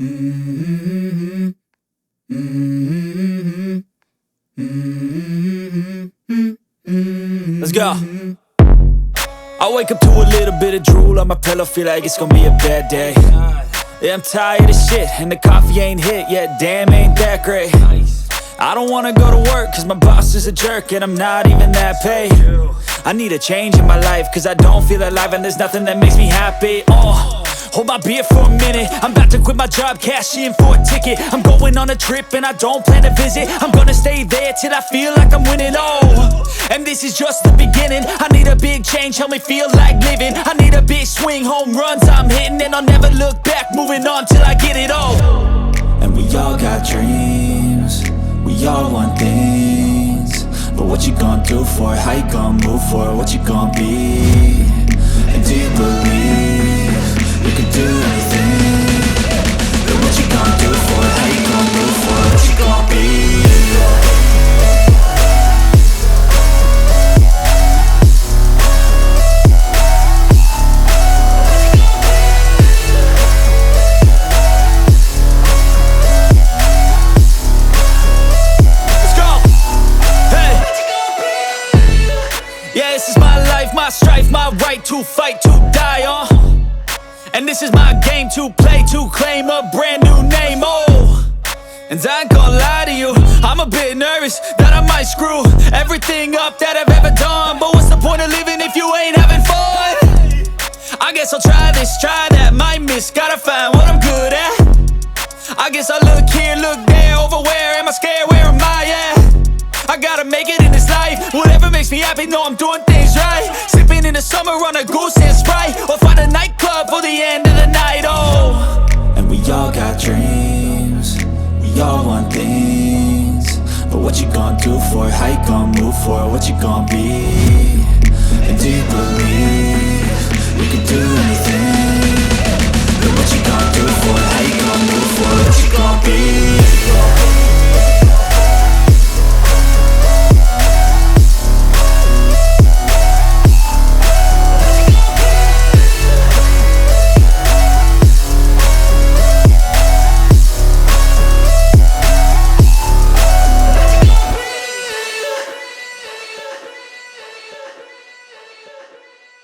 Mm-hmm. Mm-hmm. Mm-hmm. Let's go. I wake up to a little bit of drool on my pillow, feel like it's gonna be a bad day. Yeah, I'm tired of shit, and the coffee ain't hit yet, damn, ain't that great. I don't wanna go to work, cause my boss is a jerk, and I'm not even that paid. I need a change in my life, cause I don't feel alive, and there's nothing that makes me happy. Hold my beer for a minute, I'm about to quit my job, cash in for a ticket. I'm going on a trip and I don't plan to visit. I'm gonna stay there till I feel like I'm winning, and this is just the beginning. I need a big change, help me feel like living. I need a big swing, home runs I'm hitting, and I'll never look back, moving on till I get it all. And we all got dreams, we all want things, but what you gonna do for it? How you gonna move for it? What you gonna be? And do you believe you can do anything? But what you gonna do for it? How you gonna move for it? What you gonna be? Let's go! Hey! Yeah, this is my life, my strife, my right to fight, to die on. And this is my game to play, to claim a brand new name, And I ain't gonna lie to you, I'm a bit nervous that I might screw everything up that I've ever done. But what's the point of living if you ain't having fun? I guess I'll try this, try that, might miss, gotta find what I'm good at. I guess I look here, look there, over where am I scared, where am I at? I gotta make it in this life, whatever makes me happy, know I'm doing things right. Sipping in the summer on a goose and Sprite, or find a nightclub for the end of the night, And we all got dreams, we all want things, but what you gonna do for it? How you gonna move for it? What you gonna be? And do you believe